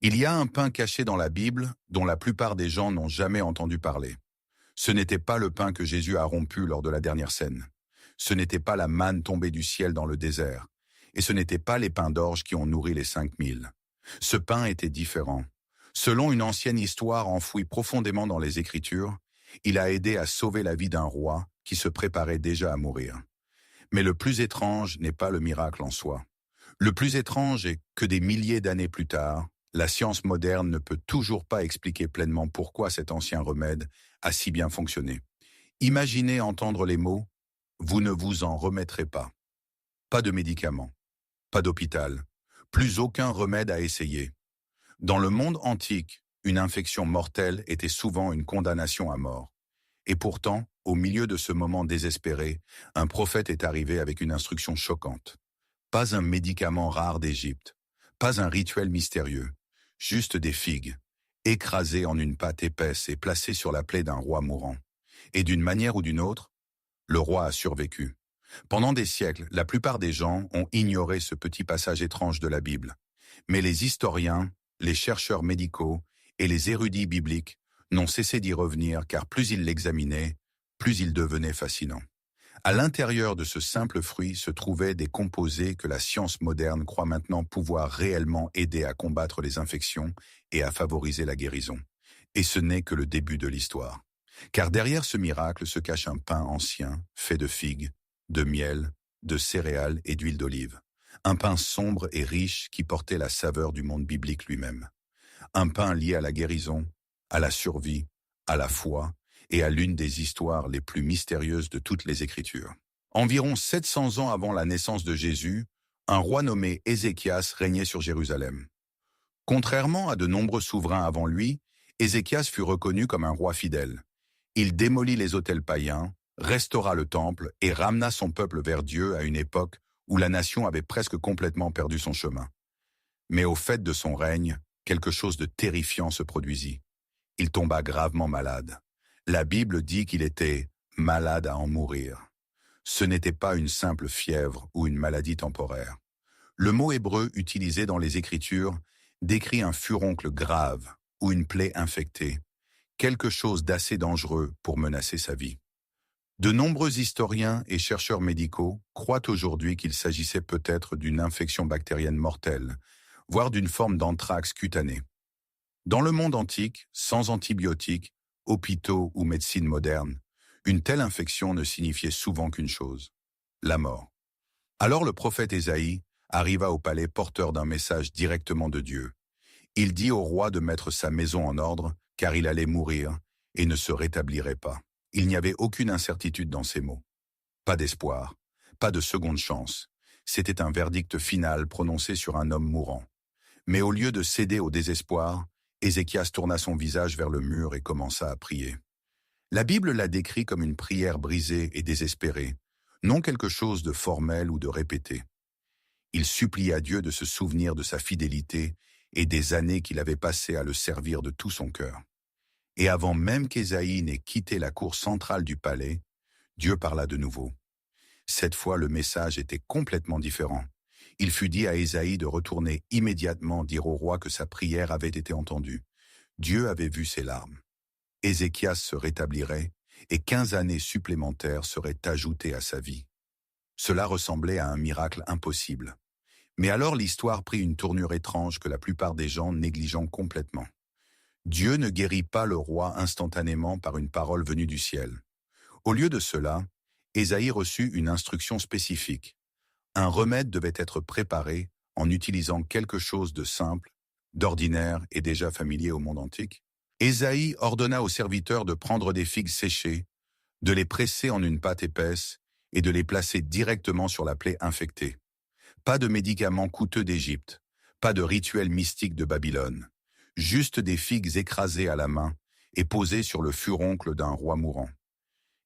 Il y a un pain caché dans la Bible dont la plupart des gens n'ont jamais entendu parler. Ce n'était pas le pain que Jésus a rompu lors de la dernière scène. Ce n'était pas la manne tombée du ciel dans le désert. Et ce n'étaient pas les pains d'orge qui ont nourri les 5000. Ce pain était différent. Selon une ancienne histoire enfouie profondément dans les Écritures, il a aidé à sauver la vie d'un roi qui se préparait déjà à mourir. Mais le plus étrange n'est pas le miracle en soi. Le plus étrange est que des milliers d'années plus tard, la science moderne ne peut toujours pas expliquer pleinement pourquoi cet ancien remède a si bien fonctionné. Imaginez entendre les mots « Vous ne vous en remettrez pas ». Pas de médicaments, pas d'hôpital, plus aucun remède à essayer. Dans le monde antique, une infection mortelle était souvent une condamnation à mort. Et pourtant, au milieu de ce moment désespéré, un prophète est arrivé avec une instruction choquante. Pas un médicament rare d'Égypte, pas un rituel mystérieux, juste des figues, écrasées en une pâte épaisse et placées sur la plaie d'un roi mourant. Et d'une manière ou d'une autre, le roi a survécu. Pendant des siècles, la plupart des gens ont ignoré ce petit passage étrange de la Bible. Mais les historiens, les chercheurs médicaux et les érudits bibliques n'ont cessé d'y revenir car plus ils l'examinaient, plus il devenait fascinant. À l'intérieur de ce simple fruit se trouvaient des composés que la science moderne croit maintenant pouvoir réellement aider à combattre les infections et à favoriser la guérison. Et ce n'est que le début de l'histoire. Car derrière ce miracle se cache un pain ancien, fait de figues, de miel, de céréales et d'huile d'olive. Un pain sombre et riche qui portait la saveur du monde biblique lui-même. Un pain lié à la guérison, à la survie, à la foi et à l'une des histoires les plus mystérieuses de toutes les Écritures. Environ 700 ans avant la naissance de Jésus, un roi nommé Ézéchias régnait sur Jérusalem. Contrairement à de nombreux souverains avant lui, Ézéchias fut reconnu comme un roi fidèle. Il démolit les autels païens, restaura le temple et ramena son peuple vers Dieu à une époque où la nation avait presque complètement perdu son chemin. Mais au fait de son règne, quelque chose de terrifiant se produisit. Il tomba gravement malade. La Bible dit qu'il était malade à en mourir. Ce n'était pas une simple fièvre ou une maladie temporaire. Le mot hébreu utilisé dans les Écritures décrit un furoncle grave ou une plaie infectée, quelque chose d'assez dangereux pour menacer sa vie. De nombreux historiens et chercheurs médicaux croient aujourd'hui qu'il s'agissait peut-être d'une infection bactérienne mortelle, voire d'une forme d'anthrax cutané. Dans le monde antique, sans antibiotiques, hôpitaux ou médecine moderne, une telle infection ne signifiait souvent qu'une chose, la mort. Alors le prophète Ésaïe arriva au palais porteur d'un message directement de Dieu. Il dit au roi de mettre sa maison en ordre, car il allait mourir et ne se rétablirait pas. Il n'y avait aucune incertitude dans ces mots. Pas d'espoir, pas de seconde chance. C'était un verdict final prononcé sur un homme mourant. Mais au lieu de céder au désespoir, Ézéchias tourna son visage vers le mur et commença à prier. La Bible l'a décrit comme une prière brisée et désespérée, non quelque chose de formel ou de répété. Il supplia Dieu de se souvenir de sa fidélité et des années qu'il avait passées à le servir de tout son cœur. Et avant même qu'Ésaïe n'ait quitté la cour centrale du palais, Dieu parla de nouveau. Cette fois, le message était complètement différent. Il fut dit à Ésaïe de retourner immédiatement dire au roi que sa prière avait été entendue. Dieu avait vu ses larmes. Ézéchias se rétablirait et 15 années supplémentaires seraient ajoutées à sa vie. Cela ressemblait à un miracle impossible. Mais alors l'histoire prit une tournure étrange que la plupart des gens négligeant complètement. Dieu ne guérit pas le roi instantanément par une parole venue du ciel. Au lieu de cela, Ésaïe reçut une instruction spécifique. Un remède devait être préparé en utilisant quelque chose de simple, d'ordinaire et déjà familier au monde antique. Ésaïe ordonna aux serviteurs de prendre des figues séchées, de les presser en une pâte épaisse et de les placer directement sur la plaie infectée. Pas de médicaments coûteux d'Égypte, pas de rituel mystique de Babylone, juste des figues écrasées à la main et posées sur le furoncle d'un roi mourant.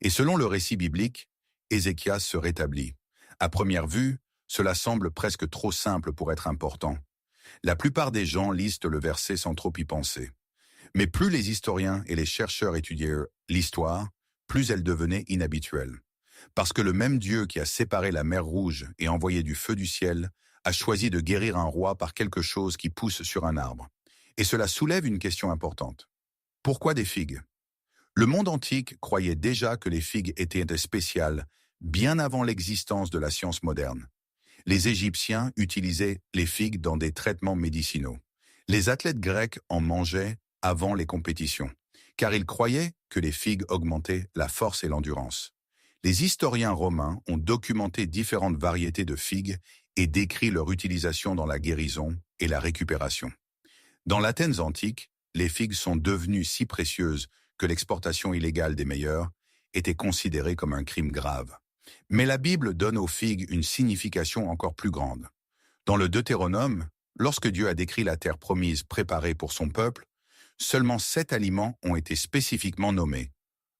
Et selon le récit biblique, Ézéchias se rétablit. À première vue, cela semble presque trop simple pour être important. La plupart des gens lisent le verset sans trop y penser. Mais plus les historiens et les chercheurs étudiaient l'histoire, plus elle devenait inhabituelle. Parce que le même Dieu qui a séparé la mer Rouge et envoyé du feu du ciel a choisi de guérir un roi par quelque chose qui pousse sur un arbre. Et cela soulève une question importante. Pourquoi des figues? Le monde antique croyait déjà que les figues étaient spéciales bien avant l'existence de la science moderne. Les Égyptiens utilisaient les figues dans des traitements médicinaux. Les athlètes grecs en mangeaient avant les compétitions, car ils croyaient que les figues augmentaient la force et l'endurance. Les historiens romains ont documenté différentes variétés de figues et décrit leur utilisation dans la guérison et la récupération. Dans l'Athènes antique, les figues sont devenues si précieuses que l'exportation illégale des meilleures était considérée comme un crime grave. Mais la Bible donne aux figues une signification encore plus grande. Dans le Deutéronome, lorsque Dieu a décrit la terre promise préparée pour son peuple, seulement 7 aliments ont été spécifiquement nommés.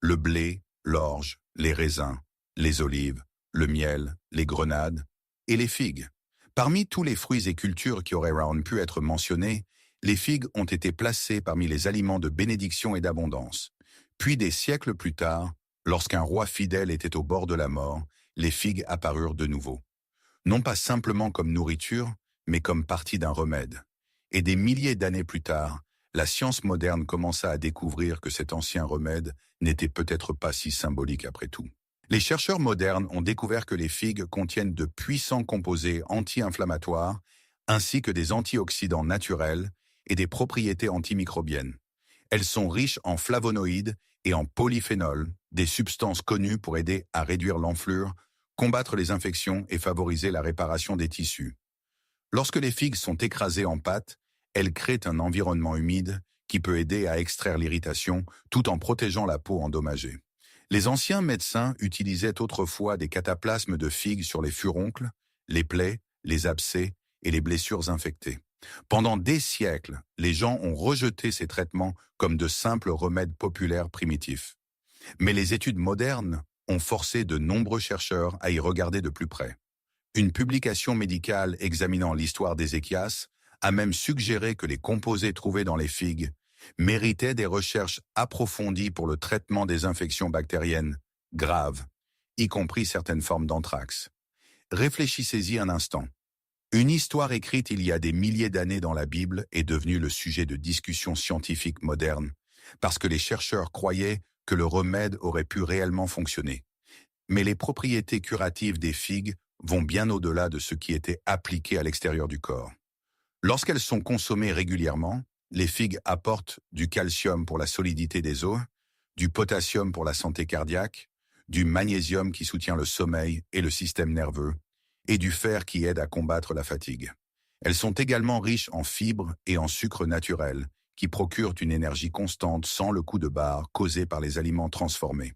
Le blé, l'orge, les raisins, les olives, le miel, les grenades et les figues. Parmi tous les fruits et cultures qui auraient pu être mentionnés, les figues ont été placées parmi les aliments de bénédiction et d'abondance. Puis des siècles plus tard, lorsqu'un roi fidèle était au bord de la mort, les figues apparurent de nouveau. Non pas simplement comme nourriture, mais comme partie d'un remède. Et des milliers d'années plus tard, la science moderne commença à découvrir que cet ancien remède n'était peut-être pas si symbolique après tout. Les chercheurs modernes ont découvert que les figues contiennent de puissants composés anti-inflammatoires, ainsi que des antioxydants naturels et des propriétés antimicrobiennes. Elles sont riches en flavonoïdes et en polyphénols, des substances connues pour aider à réduire l'enflure, combattre les infections et favoriser la réparation des tissus. Lorsque les figues sont écrasées en pâte, elles créent un environnement humide qui peut aider à extraire l'irritation tout en protégeant la peau endommagée. Les anciens médecins utilisaient autrefois des cataplasmes de figues sur les furoncles, les plaies, les abcès et les blessures infectées. Pendant des siècles, les gens ont rejeté ces traitements comme de simples remèdes populaires primitifs. Mais les études modernes ont forcé de nombreux chercheurs à y regarder de plus près. Une publication médicale examinant l'histoire d'Ézéchias a même suggéré que les composés trouvés dans les figues méritaient des recherches approfondies pour le traitement des infections bactériennes graves, y compris certaines formes d'anthrax. Réfléchissez-y un instant. Une histoire écrite il y a des milliers d'années dans la Bible est devenue le sujet de discussions scientifiques modernes, parce que les chercheurs croyaient que le remède aurait pu réellement fonctionner. Mais les propriétés curatives des figues vont bien au-delà de ce qui était appliqué à l'extérieur du corps. Lorsqu'elles sont consommées régulièrement, les figues apportent du calcium pour la solidité des os, du potassium pour la santé cardiaque, du magnésium qui soutient le sommeil et le système nerveux, et du fer qui aide à combattre la fatigue. Elles sont également riches en fibres et en sucre naturel, qui procurent une énergie constante sans le coup de barre causé par les aliments transformés.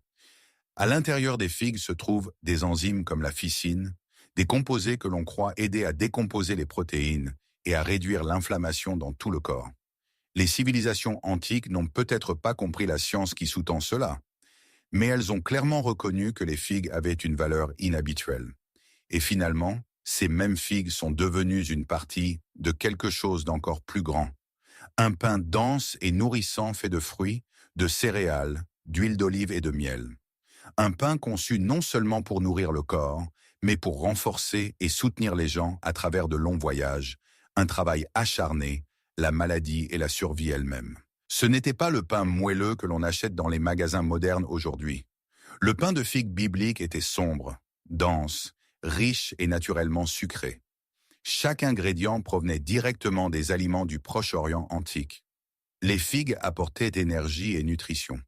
À l'intérieur des figues se trouvent des enzymes comme la ficine, des composés que l'on croit aider à décomposer les protéines et à réduire l'inflammation dans tout le corps. Les civilisations antiques n'ont peut-être pas compris la science qui sous-tend cela, mais elles ont clairement reconnu que les figues avaient une valeur inhabituelle. Et finalement, ces mêmes figues sont devenues une partie de quelque chose d'encore plus grand. Un pain dense et nourrissant fait de fruits, de céréales, d'huile d'olive et de miel. Un pain conçu non seulement pour nourrir le corps, mais pour renforcer et soutenir les gens à travers de longs voyages, un travail acharné, la maladie et la survie elle-même. Ce n'était pas le pain moelleux que l'on achète dans les magasins modernes aujourd'hui. Le pain de figue biblique était sombre, dense, riche et naturellement sucré. Chaque ingrédient provenait directement des aliments du Proche-Orient antique. Les figues apportaient énergie et nutrition.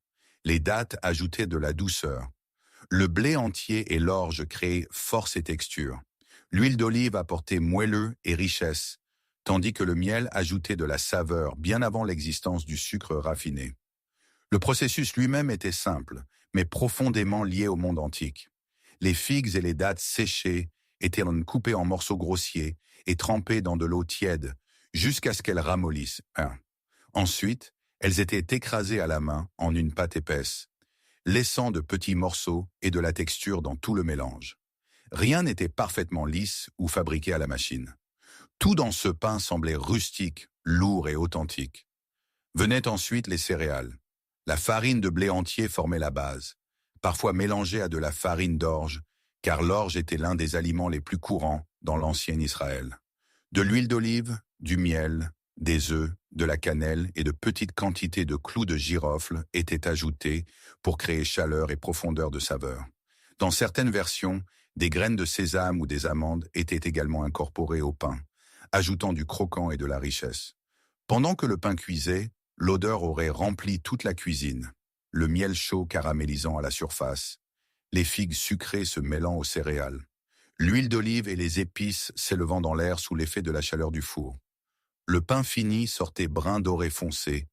Les dattes ajoutaient de la douceur. Le blé entier et l'orge créaient force et texture. L'huile d'olive apportait moelleux et richesse, tandis que le miel ajoutait de la saveur bien avant l'existence du sucre raffiné. Le processus lui-même était simple, mais profondément lié au monde antique. Les figues et les dattes séchées étaient coupées en morceaux grossiers et trempées dans de l'eau tiède jusqu'à ce qu'elles ramollissent. Ensuite, elles étaient écrasées à la main en une pâte épaisse, laissant de petits morceaux et de la texture dans tout le mélange. Rien n'était parfaitement lisse ou fabriqué à la machine. Tout dans ce pain semblait rustique, lourd et authentique. Venaient ensuite les céréales. La farine de blé entier formait la base, parfois mélangée à de la farine d'orge, car l'orge était l'un des aliments les plus courants dans l'ancien Israël. De l'huile d'olive, du miel, des œufs, de la cannelle et de petites quantités de clous de girofle étaient ajoutés pour créer chaleur et profondeur de saveur. Dans certaines versions, des graines de sésame ou des amandes étaient également incorporées au pain, ajoutant du croquant et de la richesse. Pendant que le pain cuisait, l'odeur aurait rempli toute la cuisine, le miel chaud caramélisant à la surface, les figues sucrées se mêlant aux céréales, l'huile d'olive et les épices s'élevant dans l'air sous l'effet de la chaleur du four. Le pain fini sortait brun doré foncé,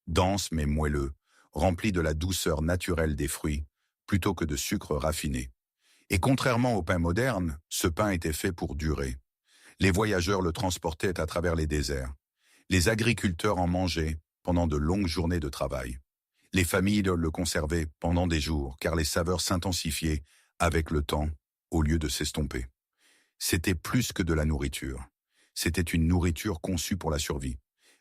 dense mais moelleux, rempli de la douceur naturelle des fruits, plutôt que de sucre raffiné. Et contrairement au pain moderne, ce pain était fait pour durer. Les voyageurs le transportaient à travers les déserts. Les agriculteurs en mangeaient pendant de longues journées de travail. Les familles le conservaient pendant des jours, car les saveurs s'intensifiaient avec le temps, au lieu de s'estomper. C'était plus que de la nourriture. C'était une nourriture conçue pour la survie.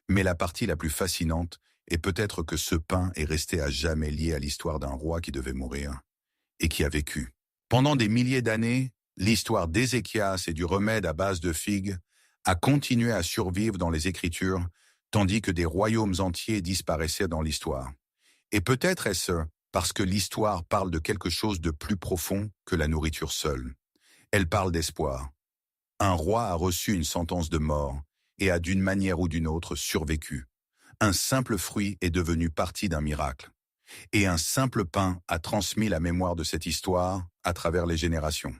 Mais la partie la plus fascinante est peut-être que ce pain est resté à jamais lié à l'histoire d'un roi qui devait mourir et qui a vécu. Pendant des milliers d'années, l'histoire d'Ézéchias et du remède à base de figues a continué à survivre dans les Écritures, tandis que des royaumes entiers disparaissaient dans l'histoire. Et peut-être est-ce parce que l'histoire parle de quelque chose de plus profond que la nourriture seule. Elle parle d'espoir. Un roi a reçu une sentence de mort et a d'une manière ou d'une autre survécu. Un simple fruit est devenu partie d'un miracle. Et un simple pain a transmis la mémoire de cette histoire à travers les générations.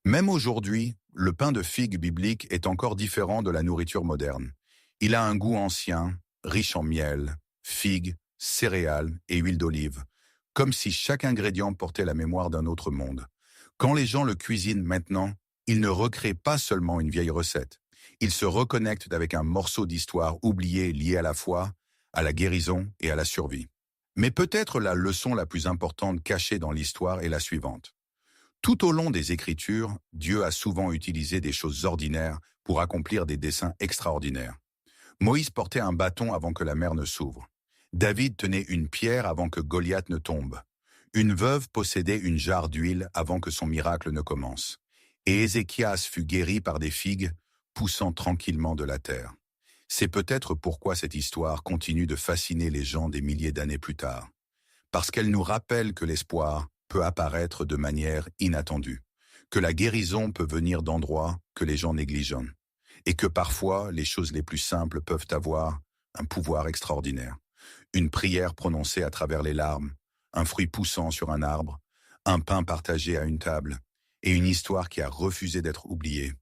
Même aujourd'hui, le pain de figue biblique est encore différent de la nourriture moderne. Il a un goût ancien, riche en miel, figues, céréales et huile d'olive, comme si chaque ingrédient portait la mémoire d'un autre monde. Quand les gens le cuisinent maintenant, ils ne recréent pas seulement une vieille recette. Ils se reconnectent avec un morceau d'histoire oublié lié à la foi, à la guérison et à la survie. Mais peut-être la leçon la plus importante cachée dans l'histoire est la suivante. Tout au long des Écritures, Dieu a souvent utilisé des choses ordinaires pour accomplir des desseins extraordinaires. Moïse portait un bâton avant que la mer ne s'ouvre. David tenait une pierre avant que Goliath ne tombe. Une veuve possédait une jarre d'huile avant que son miracle ne commence. Et Ézéchias fut guéri par des figues poussant tranquillement de la terre. C'est peut-être pourquoi cette histoire continue de fasciner les gens des milliers d'années plus tard. Parce qu'elle nous rappelle que l'espoir peut apparaître de manière inattendue, que la guérison peut venir d'endroits que les gens négligent, et que parfois les choses les plus simples peuvent avoir un pouvoir extraordinaire. Une prière prononcée à travers les larmes, un fruit poussant sur un arbre, un pain partagé à une table, et une histoire qui a refusé d'être oubliée.